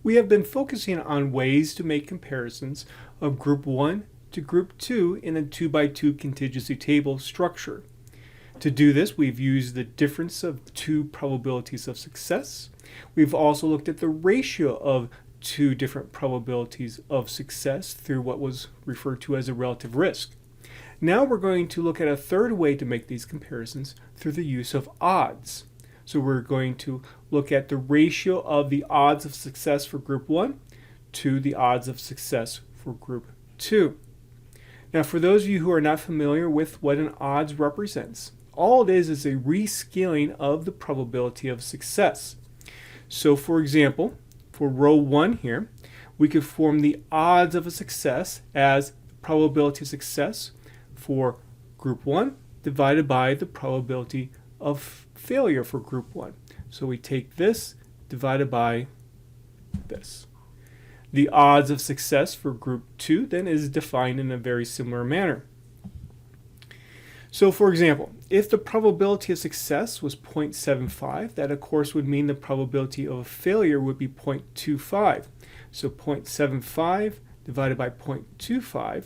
We have been focusing on ways to make comparisons of Group 1 to Group 2 in a 2x2 contingency table structure. To do this, we've used the difference of two probabilities of success. We've also looked at the ratio of two different probabilities of success through what was referred to as a relative risk. Now we're going to look at a third way to make these comparisons through the use of odds. So we're going to look at the ratio of the odds of success for Group 1 to the odds of success for Group 2. Now, for those of you who are not familiar with what an odds represents, all it is a rescaling of the probability of success. So for example, for row 1 here, we could form the odds of a success as the probability of success for Group 1 divided by the probability of failure for Group 1. So we take this divided by this. The odds of success for Group 2 then is defined in a very similar manner. So for example, if the probability of success was 0.75, that of course would mean the probability of failure would be 0.25. So 0.75 divided by 0.25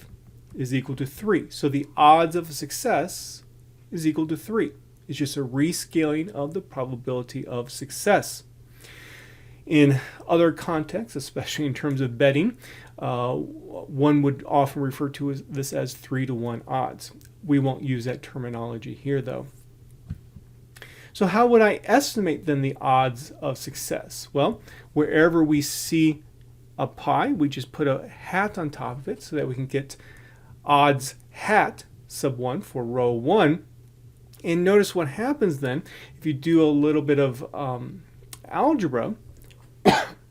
is equal to 3. So the odds of success is equal to 3. It's just a rescaling of the probability of success. In other contexts, especially in terms of betting, one would often refer to this as 3-to-1 odds. We won't use that terminology here though. So how would I estimate then the odds of success? Well, wherever we see a pi, we just put a hat on top of it so that we can get odds hat sub 1 for row 1. And notice what happens then if you do a little bit of algebra.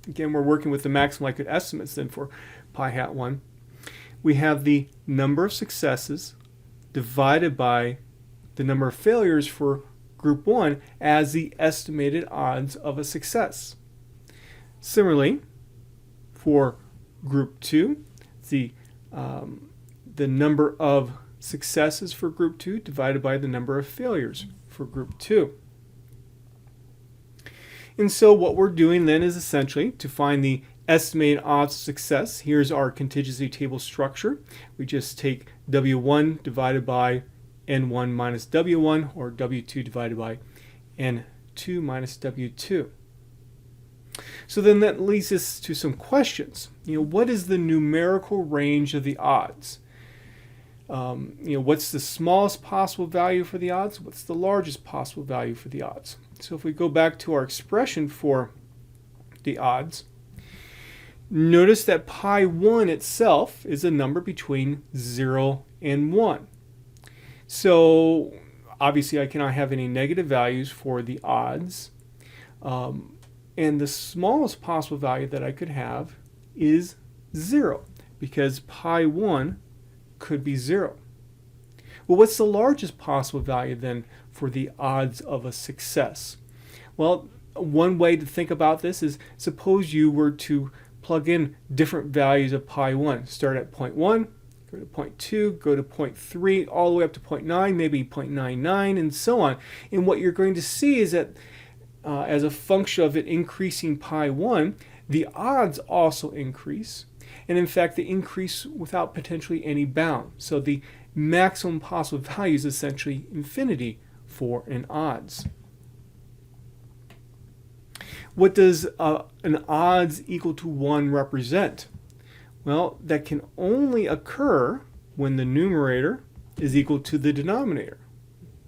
Again, we're working with the maximum likelihood estimates then for pi hat 1. We have the number of successes divided by the number of failures for Group 1 as the estimated odds of a success. Similarly, for Group 2, the number of successes for Group 2 divided by the number of failures for Group 2. And so what we're doing then is essentially to find the estimated odds of success. Here's our contingency table structure. We just take W1 divided by N1 minus W1, or W2 divided by N2 minus W2. So then that leads us to some questions. What is the numerical range of the odds? What's the smallest possible value for the odds? What's the largest possible value for the odds? So if we go back to our expression for the odds, notice that pi 1 itself is a number between 0 and 1. So obviously I cannot have any negative values for the odds. And the smallest possible value that I could have is 0, because pi 1 could be 0. Well, what's the largest possible value then for the odds of a success? Well, one way to think about this is, suppose you were to plug in different values of pi 1. Start at 0.1, go to 0.2, go to 0.3, all the way up to 0.9, maybe 0.99, and so on. And what you're going to see is that as a function of it increasing pi 1, the odds also increase. And in fact, they increase without potentially any bound. So the maximum possible value is essentially infinity for an odds. What does an odds equal to 1 represent? Well, that can only occur when the numerator is equal to the denominator.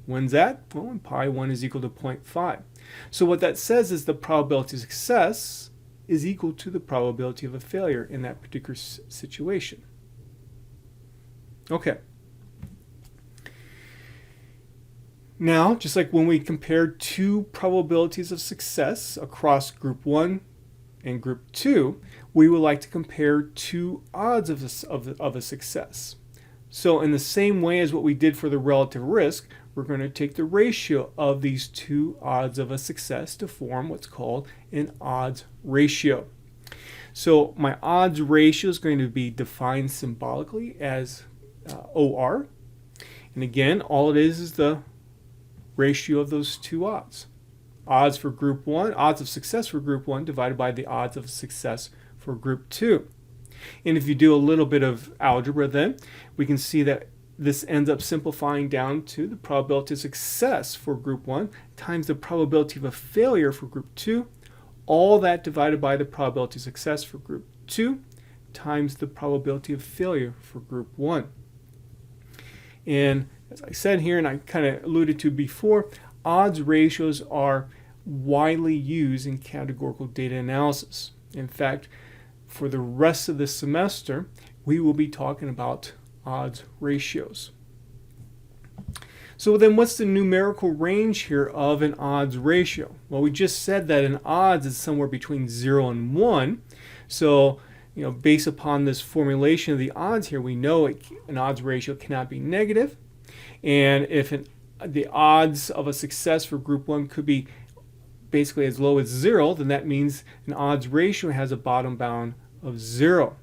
When's that? Well, when pi 1 is equal to 0.5. So what that says is the probability of success is equal to the probability of a failure in that particular situation. Okay. Now, just like when we compared two probabilities of success across Group 1 and Group 2, we would like to compare two odds of a success. So in the same way as what we did for the relative risk, we're going to take the ratio of these two odds of a success to form what's called an odds ratio. So my odds ratio is going to be defined symbolically as OR. And again, all it is the ratio of those two odds. odds for group 1, odds of success for group 1 divided by the odds of success for group 2. And if you do a little bit of algebra, then we can see that this ends up simplifying down to the probability of success for group 1 times the probability of a failure for group 2, all that divided by the probability of success for group 2 times the probability of failure for group 1. And as I said here, and I kind of alluded to before, odds ratios are widely used in categorical data analysis. In fact, for the rest of the semester, we will be talking about odds ratios. So then what's the numerical range here of an odds ratio? Well, we just said that an odds is somewhere between 0 and 1. So, based upon this formulation of the odds here, we know an odds ratio cannot be negative. And if the odds of a success for group 1 could be basically as low as 0, then that means an odds ratio has a bottom bound of 0.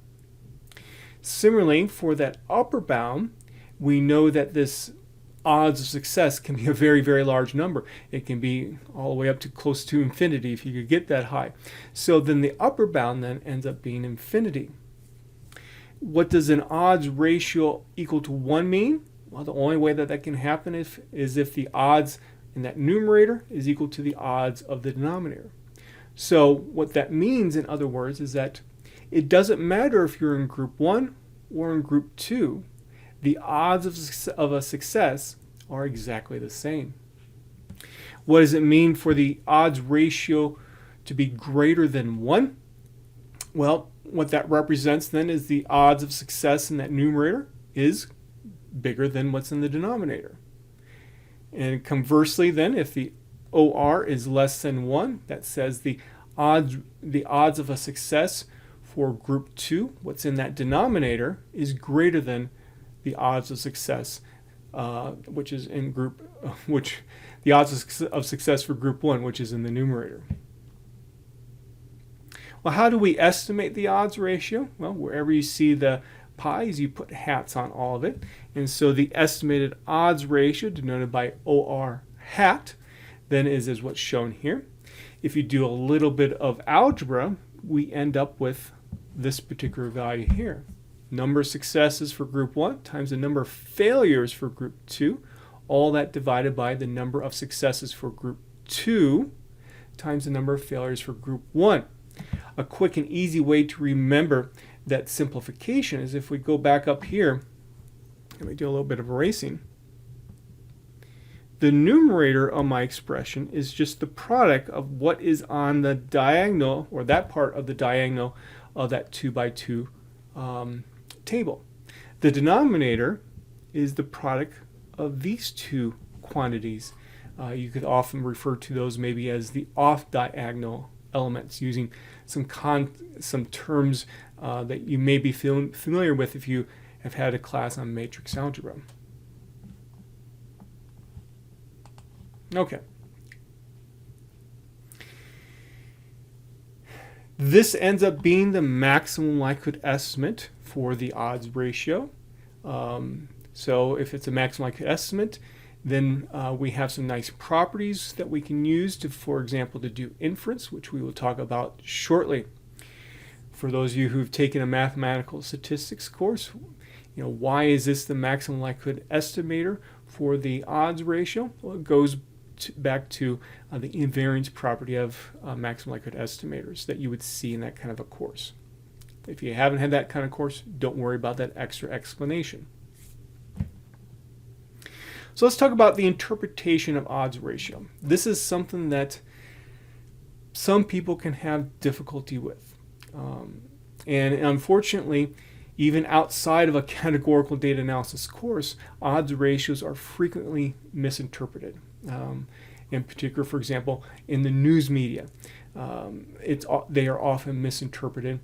Similarly, for that upper bound, we know that this odds of success can be a very, very large number. It can be all the way up to close to infinity if you could get that high. So then the upper bound then ends up being infinity. What does an odds ratio equal to 1 mean? Well, the only way that can happen is if the odds in that numerator is equal to the odds of the denominator. So what that means, in other words, is that it doesn't matter if you're in group 1 or in group 2, the odds of a success are exactly the same. What does it mean for the odds ratio to be greater than 1? Well, what that represents then is the odds of success in that numerator is bigger than what's in the denominator. And conversely then, if the OR is less than 1, that says the odds of a success for group 2, what's in that denominator, is greater than the odds of success, which is in the odds of success for group 1, which is in the numerator. Well, how do we estimate the odds ratio? Well, wherever you see the pies, you put hats on all of it. And so the estimated odds ratio, denoted by OR hat, then is what's shown here. If you do a little bit of algebra, we end up with this particular value here. Number of successes for group 1 times the number of failures for group 2, all that divided by the number of successes for group 2 times the number of failures for group 1. A quick and easy way to remember that simplification is if we go back up here and we do a little bit of erasing. The numerator of my expression is just the product of what is on the diagonal, or that part of the diagonal of that 2 by 2 table. The denominator is the product of these two quantities. You could often refer to those maybe as the off-diagonal elements, using some terms that you may be familiar with if you have had a class on matrix algebra. Okay. This ends up being the maximum likelihood estimate for the odds ratio. So if it's a maximum likelihood estimate, then we have some nice properties that we can use to, for example, to do inference, which we will talk about shortly. For those of you who've taken a mathematical statistics course, why is this the maximum likelihood estimator for the odds ratio? Well, it goes back to the invariance property of maximum likelihood estimators that you would see in that kind of a course. If you haven't had that kind of course, don't worry about that extra explanation. So let's talk about the interpretation of odds ratio. This is something that some people can have difficulty with. And unfortunately, even outside of a categorical data analysis course, odds ratios are frequently misinterpreted. In particular, for example, in the news media, they are often misinterpreted.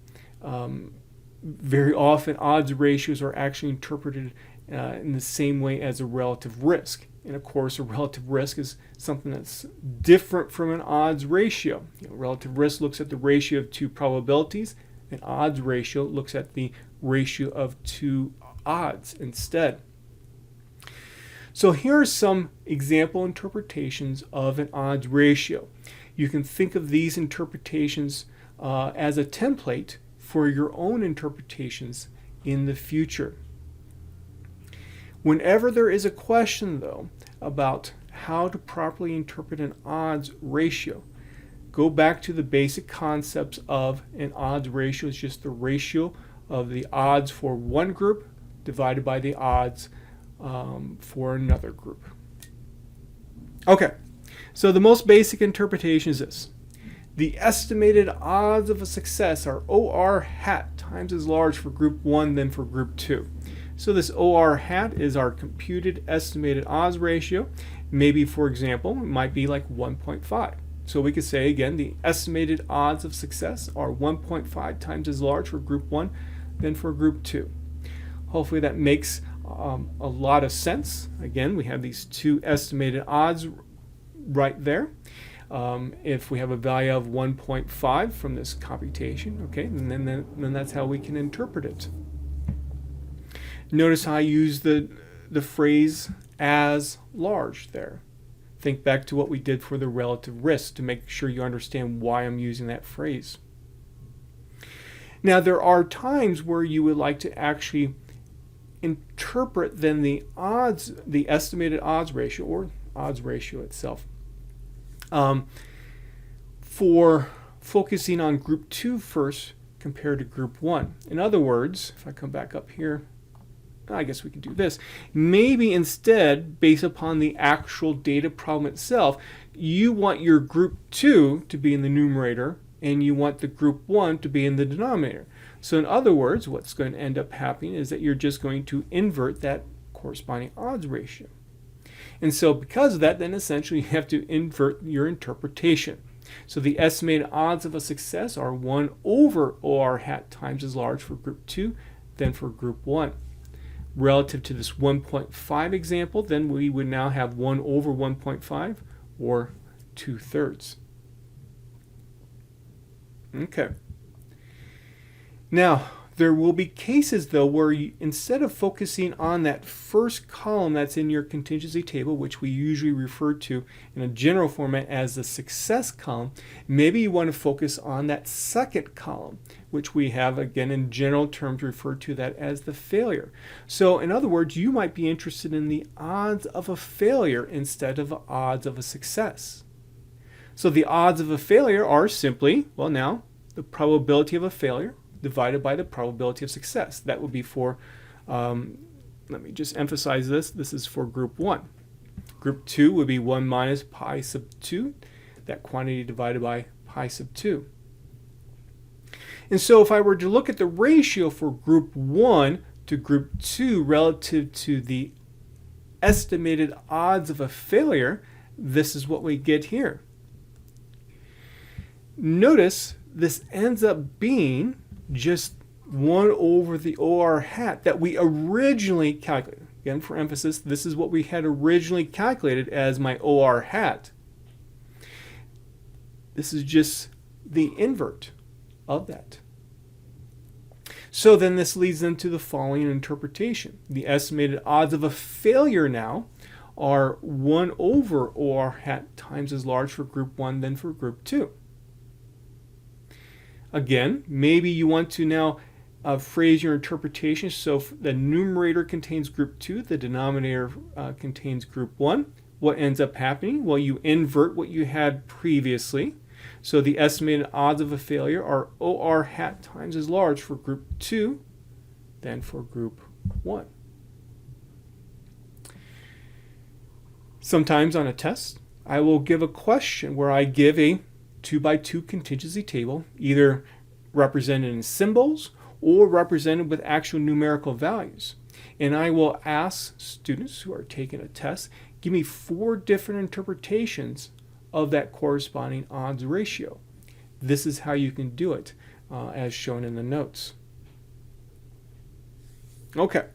Very often, odds ratios are actually interpreted in the same way as a relative risk. And of course, a relative risk is something that's different from an odds ratio. Relative risk looks at the ratio of two probabilities. An odds ratio looks at the ratio of two odds instead. So here are some example interpretations of an odds ratio. You can think of these interpretations as a template for your own interpretations in the future. Whenever there is a question, though, about how to properly interpret an odds ratio, go back to the basic concepts of an odds ratio. It's just the ratio of the odds for one group divided by the odds for another group. Okay, so the most basic interpretation is this. The estimated odds of a success are OR hat times as large for group 1 than for group 2. So this OR hat is our computed estimated odds ratio. Maybe, for example, it might be like 1.5. So we could say, again, the estimated odds of success are 1.5 times as large for group 1 than for group 2. Hopefully that makes a lot of sense. Again, we have these two estimated odds right there. If we have a value of 1.5 from this computation, okay, and then that's how we can interpret it. Notice how I use the phrase as large there. Think back to what we did for the relative risk to make sure you understand why I'm using that phrase. Now, there are times where you would like to actually interpret then the estimated odds ratio or odds ratio itself for focusing on group 2 first compared to group 1. In other words, if I come back up here, I guess we can do this. Maybe instead, based upon the actual data problem itself, you want your group 2 to be in the numerator and you want the group 1 to be in the denominator. So in other words, what's going to end up happening is that you're just going to invert that corresponding odds ratio. And so because of that, then essentially you have to invert your interpretation. So the estimated odds of a success are 1 over OR hat times as large for group 2 than for group 1. Relative to this 1.5 example, then we would now have 1 over 1.5 or 2/3. Okay. Now, there will be cases, though, where you, instead of focusing on that first column that's in your contingency table, which we usually refer to in a general format as the success column, maybe you want to focus on that second column, which we have, again, in general terms referred to that as the failure. So, in other words, you might be interested in the odds of a failure instead of the odds of a success. So the odds of a failure are simply, well, now, the probability of a failure divided by the probability of success. That would be for, let me just emphasize this, this is for group 1. Group 2 would be 1 minus pi sub 2, that quantity divided by pi sub 2. And so if I were to look at the ratio for group 1 to group 2 relative to the estimated odds of a failure, this is what we get here. Notice this ends up being just 1 over the OR hat that we originally calculated. Again, for emphasis, this is what we had originally calculated as my OR hat. This is just the invert of that. So then this leads them to the following interpretation. The estimated odds of a failure now are 1 over OR hat times as large for group 1 than for group 2. Again, maybe you want to now phrase your interpretation so the numerator contains group 2, the denominator contains group 1. What ends up happening? Well, you invert what you had previously. So the estimated odds of a failure are OR hat times as large for group 2 than for group 1. Sometimes on a test, I will give a question where I give a 2x2 contingency table, either represented in symbols or represented with actual numerical values. And I will ask students who are taking a test, give me 4 different interpretations of that corresponding odds ratio. This is how you can do it, as shown in the notes. Okay.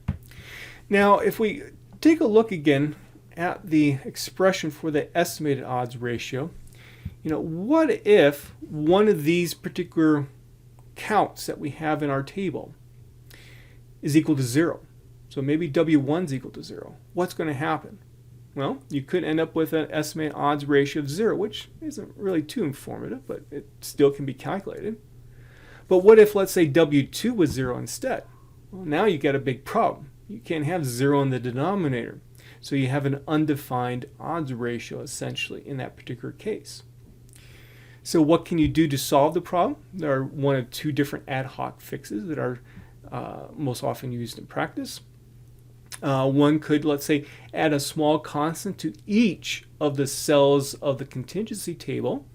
Now, if we take a look again at the expression for the estimated odds ratio, what if one of these particular counts that we have in our table is equal to 0? So maybe W1 is equal to 0. What's going to happen? well, you could end up with an estimated odds ratio of 0, which isn't really too informative, but it still can be calculated. But what if, let's say, W2 was 0 instead? Well, now you got a big problem. You can't have 0 in the denominator. So you have an undefined odds ratio, essentially, in that particular case. So what can you do to solve the problem? There are one of two different ad hoc fixes that are most often used in practice. One could, let's say, add a small constant to each of the cells of the contingency table,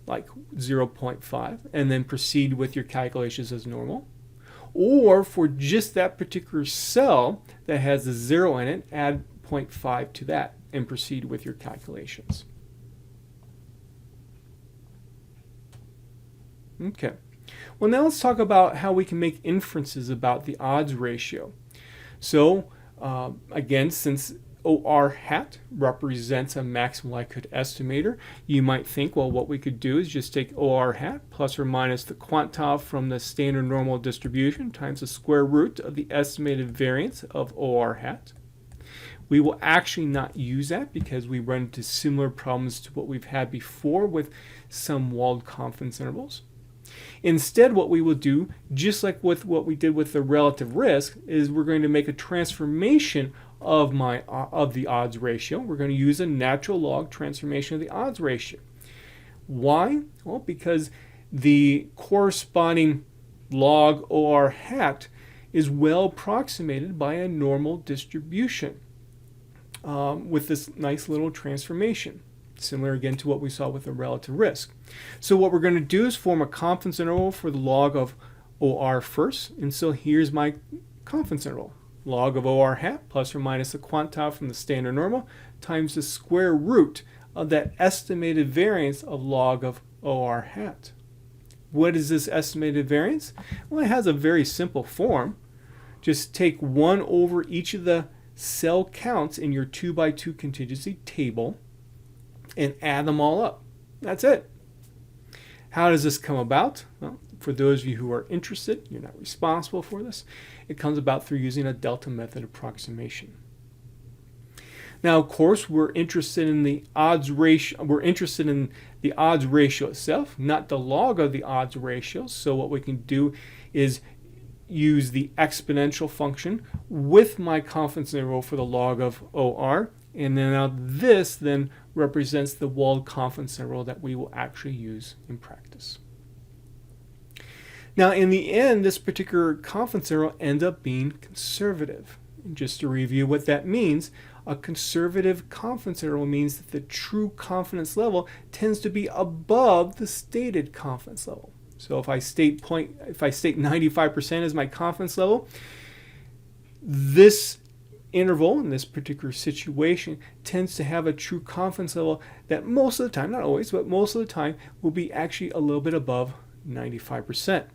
like 0.5, and then proceed with your calculations as normal. Or for just that particular cell that has a 0 in it, add 0.5 to that and proceed with your calculations. Okay. Well, now let's talk about how we can make inferences about the odds ratio. So, again, since OR hat represents a maximum likelihood estimator, you might think, well, what we could do is just take OR hat plus or minus the quantile from the standard normal distribution times the square root of the estimated variance of OR hat. We will actually not use that because we run into similar problems to what we've had before with some walled confidence intervals. Instead, what we will do, just like with what we did with the relative risk, is we're going to make a transformation of the odds ratio. We're going to use a natural log transformation of the odds ratio. Why? Well, because the corresponding log OR hat is well approximated by a normal distribution with this nice little transformation. Similar again to what we saw with the relative risk. So what we're going to do is form a confidence interval for the log of OR first. And so here's my confidence interval. Log of OR hat plus or minus the quantile from the standard normal times the square root of that estimated variance of log of OR hat. What is this estimated variance? Well, it has a very simple form. Just take 1 over each of the cell counts in your 2x2 contingency table and add them all up. That's it. How does this come about? Well, for those of you who are interested, you're not responsible for this. It comes about through using a delta method approximation. Now, of course, we're interested in the odds ratio. We're interested in the odds ratio itself, not the log of the odds ratio. So what we can do is use the exponential function with my confidence interval for the log of OR. And then now this then represents the walled confidence interval that we will actually use in practice. Now, in the end, this particular confidence interval ends up being conservative. And just to review what that means, a conservative confidence interval means that the true confidence level tends to be above the stated confidence level. So if I state 95% as my confidence level, this interval in this particular situation tends to have a true confidence level that most of the time, not always, but most of the time will be actually a little bit above 95%.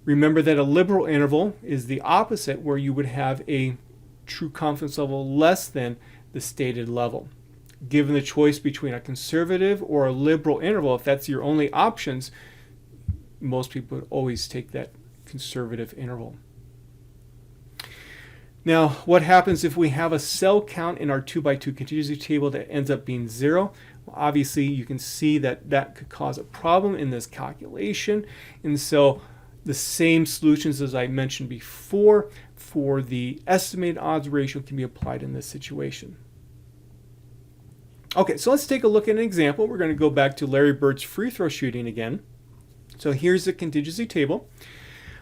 Remember that a liberal interval is the opposite, where you would have a true confidence level less than the stated level. Given the choice between a conservative or a liberal interval, if that's your only options, most people would always take that conservative interval. Now, what happens if we have a cell count in our 2x2 contingency table that ends up being 0? Well, obviously, you can see that that could cause a problem in this calculation. And so the same solutions as I mentioned before for the estimated odds ratio can be applied in this situation. Okay, so let's take a look at an example. We're going to go back to Larry Bird's free throw shooting again. So here's the contingency table.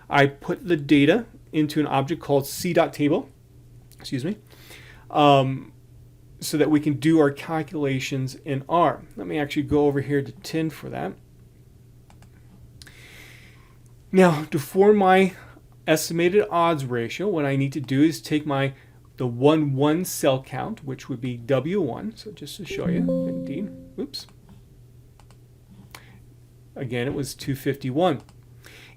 I put the data into an object called c.table, so that we can do our calculations in R. Let me actually go over here to 10 for that. Now, to form my estimated odds ratio, what I need to do is take the 1 cell count, which would be W1. So just to show you, indeed, oops. Again, it was 251.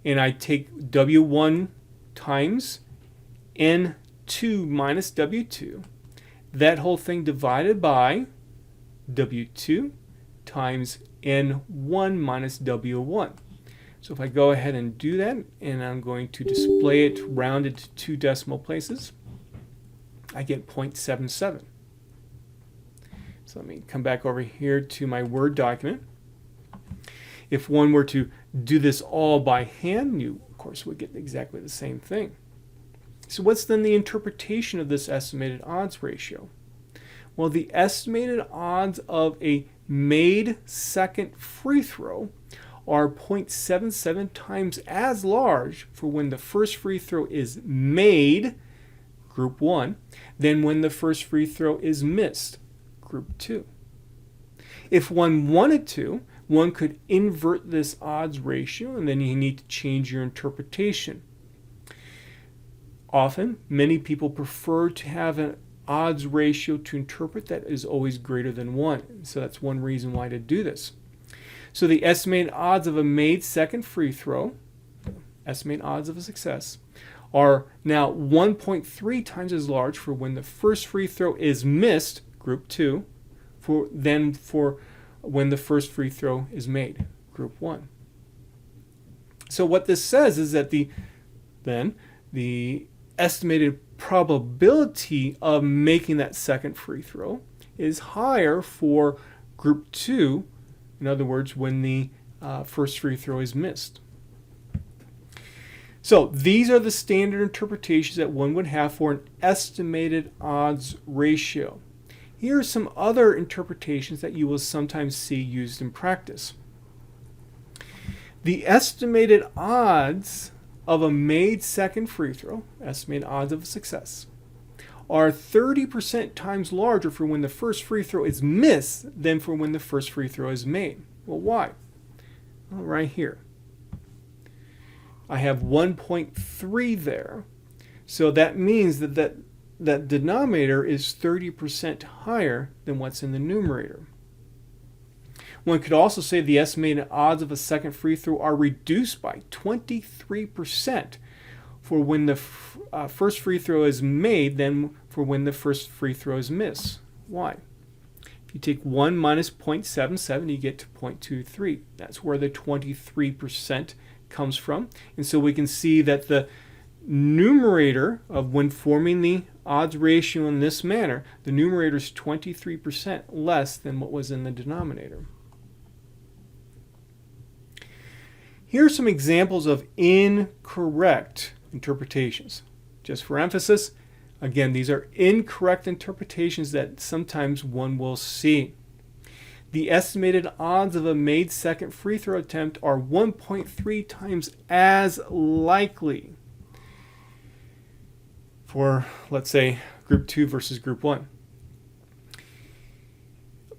And I take W1 times N2 minus W2. That whole thing divided by W2 times N1 minus W1. So if I go ahead and do that, and I'm going to display it rounded to 2 decimal places, I get 0.77. So let me come back over here to my Word document. If one were to do this all by hand, you, of course, would get exactly the same thing. So what's then the interpretation of this estimated odds ratio? Well, the estimated odds of a made second free throw are 0.77 times as large for when the first free throw is made, group 1, than when the first free throw is missed, group 2. If one wanted to, one could invert this odds ratio, and then you need to change your interpretation. Often, many people prefer to have an odds ratio to interpret that is always greater than 1. So that's one reason why to do this. So the estimated odds of a made second free throw, estimated odds of a success, are now 1.3 times as large for when the first free throw is missed, group 2, than for when the first free throw is made, group 1. So what this says is that the estimated probability of making that second free throw is higher for group 2, in other words, when the first free throw is missed. So these are the standard interpretations that one would have for an estimated odds ratio. Here are some other interpretations that you will sometimes see used in practice. The estimated odds of a made second free throw, estimated odds of success, are 30% times larger for when the first free throw is missed than for when the first free throw is made. Well, why? Well, right here. I have 1.3 there. So that means that denominator is 30% higher than what's in the numerator. One could also say the estimated odds of a second free throw are reduced by 23% for when the first free throw is made than for when the first free throw is missed. Why? If you take 1 minus 0.77, you get to 0.23. That's where the 23% comes from. And so we can see that the numerator of when forming the odds ratio in this manner, the numerator is 23% less than what was in the denominator. Here are some examples of incorrect interpretations. Just for emphasis, again, these are incorrect interpretations that sometimes one will see. The estimated odds of a made second free throw attempt are 1.3 times as likely for, let's say, group 2 versus group 1.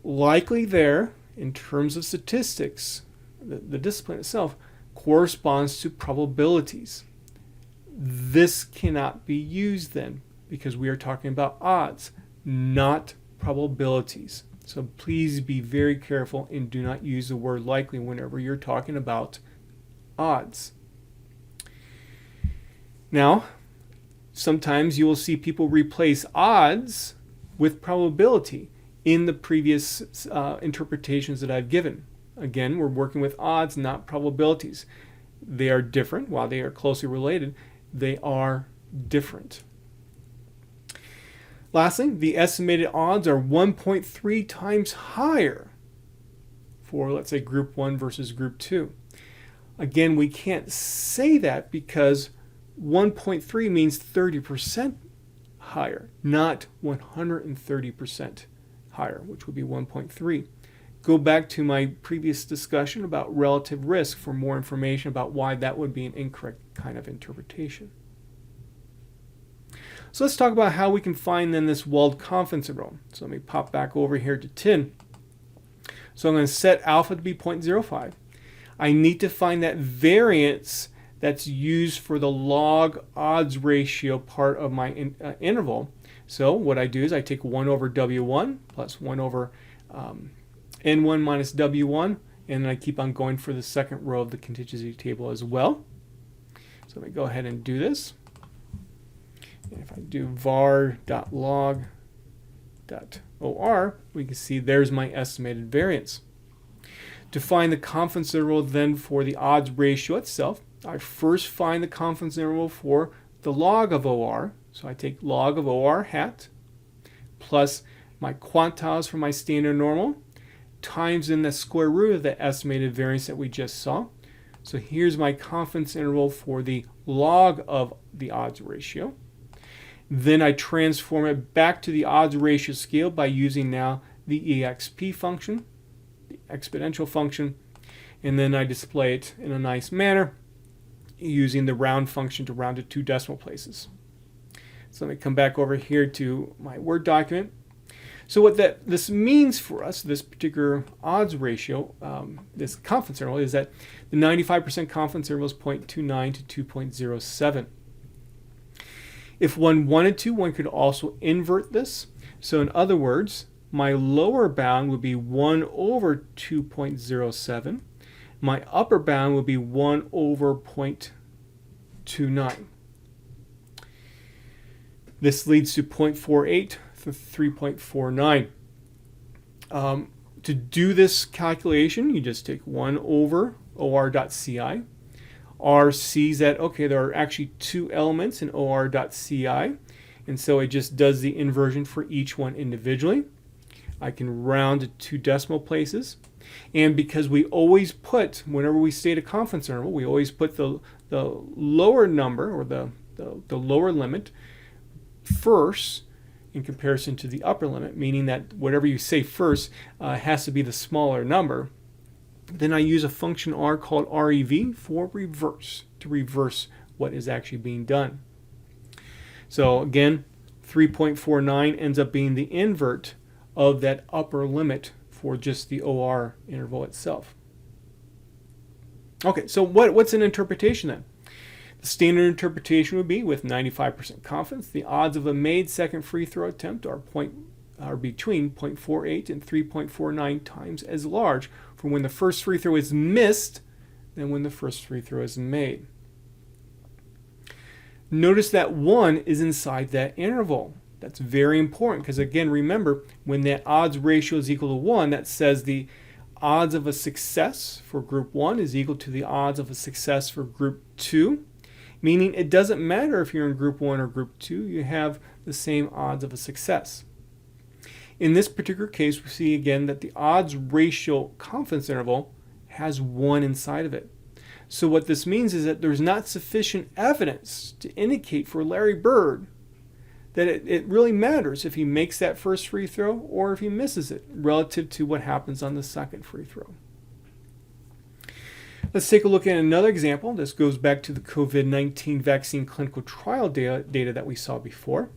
Likely there, in terms of statistics, the discipline itself corresponds to probabilities. This cannot be used then because we are talking about odds, not probabilities. So please be very careful and do not use the word likely whenever you're talking about odds. Now, sometimes you will see people replace odds with probability in the previous interpretations that I've given. Again, we're working with odds, not probabilities. They are different. While they are closely related, they are different. Lastly, the estimated odds are 1.3 times higher for, let's say, group 1 versus group 2. Again, we can't say that because 1.3 means 30% higher, not 130% higher, which would be 1.3. Go back to my previous discussion about relative risk for more information about why that would be an incorrect kind of interpretation. So let's talk about how we can find then this walled confidence interval. So let me pop back over here to 10. So I'm going to set alpha to be 0.05. I need to find that variance that's used for the log odds ratio part of my interval. So what I do is I take 1 over W1 plus 1 over N1 minus W1, and then I keep on going for the second row of the contingency table as well. So let me go ahead and do this. And if I do var.log.or, we can see there's my estimated variance. To find the confidence interval then for the odds ratio itself, I first find the confidence interval for the log of OR. So I take log of OR hat plus my quantiles for my standard normal, times in the square root of the estimated variance that we just saw. So here's my confidence interval for the log of the odds ratio. Then I transform it back to the odds ratio scale by using now the exp function, the exponential function, and then I display it in a nice manner using the round function to round to 2 decimal places. So let me come back over here to my Word document. So what this means for us, this particular odds ratio, this confidence interval, is that the 95% confidence interval is 0.29 to 2.07. If one wanted to, one could also invert this. So in other words, my lower bound would be 1 over 2.07. My upper bound would be 1 over 0.29. This leads to 0.48 to 3.49. To do this calculation, you just take 1 over or.ci. R sees that, okay, there are actually 2 elements in or.ci, and so it just does the inversion for each one individually. I can round to 2 decimal places, and because we always put, whenever we state a confidence interval, we always put the lower number, or the lower limit, first in comparison to the upper limit, meaning that whatever you say first has to be the smaller number. Then I use a function R called REV for reverse, to reverse what is actually being done. So again, 3.49 ends up being the invert of that upper limit for just the OR interval itself. Okay, so what's an interpretation then? The standard interpretation would be, with 95% confidence, the odds of a made second free throw attempt are between 0.48 and 3.49 times as large for when the first free throw is missed than when the first free throw is made. Notice that 1 is inside that interval. That's very important because, again, remember, when that odds ratio is equal to 1, that says the odds of a success for group 1 is equal to the odds of a success for group 2, meaning it doesn't matter if you're in group 1 or group 2, you have the same odds of a success. In this particular case, we see again that the odds ratio confidence interval has 1 inside of it. So what this means is that there's not sufficient evidence to indicate for Larry Bird that it really matters if he makes that first free throw or if he misses it relative to what happens on the second free throw. Let's take a look at another example. This goes back to the COVID-19 vaccine clinical trial data that we saw before.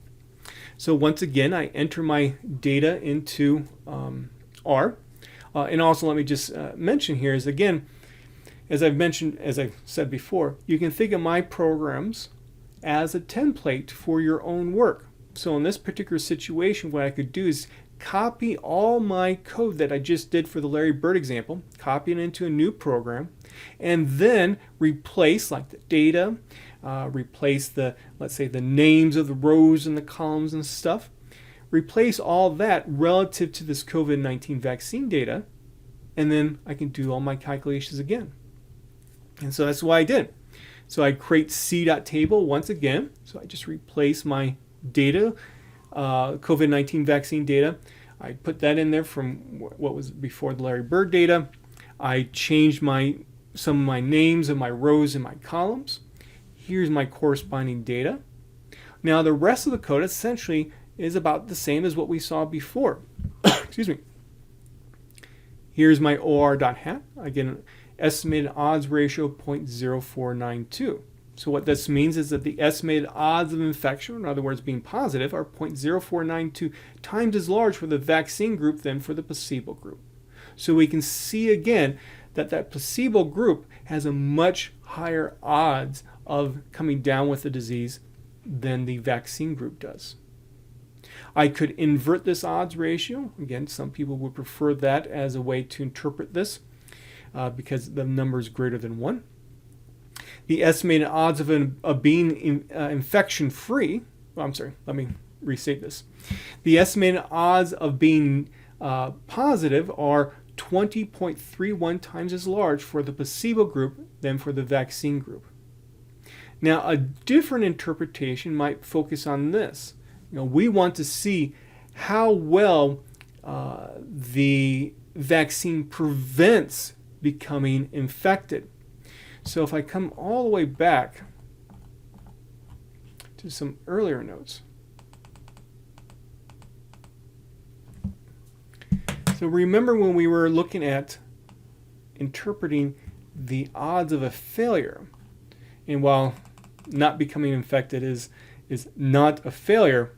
So once again, I enter my data into R. And also let me just mention here is, again, as I've said before, you can think of my programs as a template for your own work. So in this particular situation, what I could do is copy all my code that I just did for the Larry Bird example, copy it into a new program, and then replace like the data, replace let's say the names of the rows and the columns and stuff, replace all that relative to this COVID-19 vaccine data, and then I can do all my calculations again. And so that's what I did. So I create C.table once again. So I just replace my data, COVID-19 vaccine data. I put that in there from what was before the Larry Bird data. I changed some of my names of my rows and my columns. Here's my corresponding data. Now the rest of the code essentially is about the same as what we saw before. Excuse me. Here's my OR.hat. Again, estimated odds ratio 0.0492. So what this means is that the estimated odds of infection, in other words being positive, are 0.0492 times as large for the vaccine group than for the placebo group. So we can see again that placebo group has a much higher odds of coming down with the disease than the vaccine group does. I could invert this odds ratio. Again, some people would prefer that as a way to interpret this because the number is greater than 1. The estimated odds of being infection-free, let me restate this. The estimated odds of being positive are 20.31 times as large for the placebo group than for the vaccine group. Now, a different interpretation might focus on this. We want to see how well the vaccine prevents becoming infected. So if I come all the way back to some earlier notes. So remember when we were looking at interpreting the odds of a failure, and while not becoming infected is not a failure,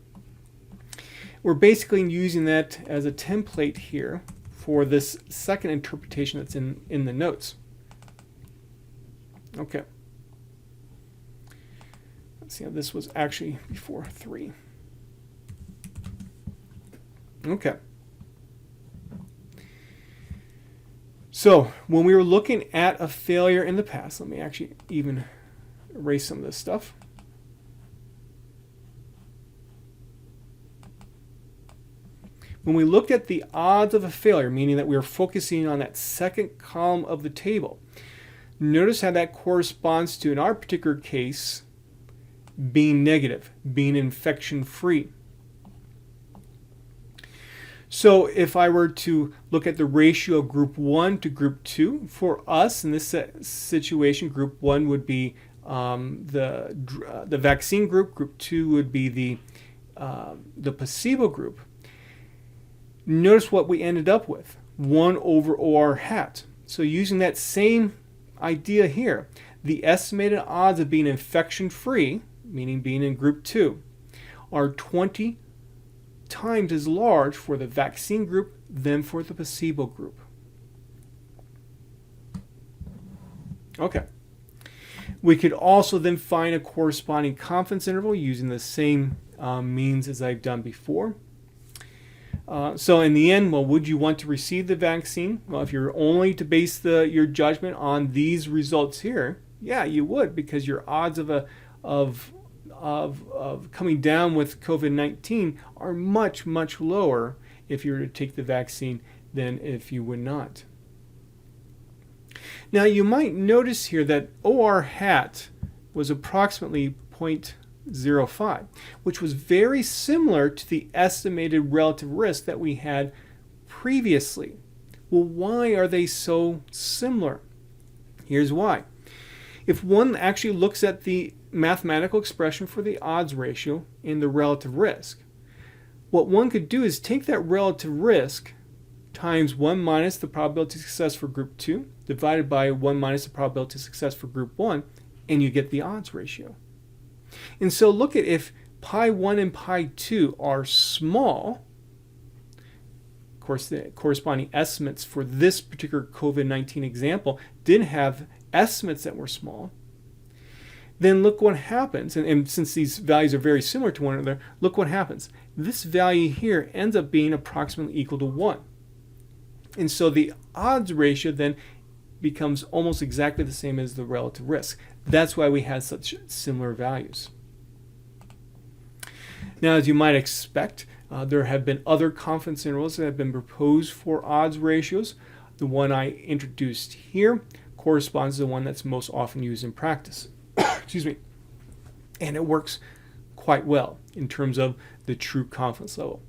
we're basically using that as a template here for this second interpretation that's in the notes. Okay. Let's see how this was actually before 3. Okay. So when we were looking at a failure in the past, let me actually even erase some of this stuff. When we looked at the odds of a failure, meaning that we were focusing on that second column of the table, notice how that corresponds to, in our particular case, being negative, being infection-free. So if I were to look at the ratio of group 1 to group 2, for us in this situation, group 1 would be the vaccine group, group 2 would be the placebo group. Notice what we ended up with, 1 over OR hat. So using that same idea here, the estimated odds of being infection-free, meaning being in group 2, are 20 times as large for the vaccine group than for the placebo group. Okay. We could also then find a corresponding confidence interval using the same means as I've done before. So in the end, well, would you want to receive the vaccine? Well, if you're only to base your judgment on these results here, yeah, you would, because your odds of coming down with COVID-19 are much, much lower if you were to take the vaccine than if you would not. Now you might notice here that OR hat was approximately 0.05, which was very similar to the estimated relative risk that we had previously. Well, why are they so similar? Here's why. If one actually looks at the mathematical expression for the odds ratio and the relative risk, what one could do is take that relative risk times 1 minus the probability of success for group 2 divided by 1 minus the probability of success for group 1, and you get the odds ratio. And so look at, if pi 1 and pi 2 are small, of course the corresponding estimates for this particular COVID-19 example did have estimates that were small, then look what happens. And since these values are very similar to one another, look what happens. This value here ends up being approximately equal to 1. And so the odds ratio then becomes almost exactly the same as the relative risk. That's why we had such similar values. Now, as you might expect, there have been other confidence intervals that have been proposed for odds ratios. The one I introduced here corresponds to the one that's most often used in practice. Excuse me. And it works quite well in terms of the true confidence level.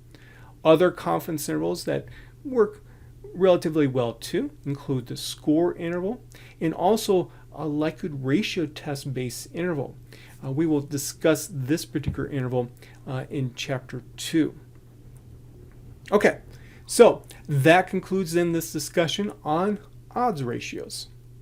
Other confidence intervals that work relatively well too include the score interval and also a likelihood ratio test based interval. We will discuss this particular interval in chapter 2. Okay, so that concludes then this discussion on odds ratios.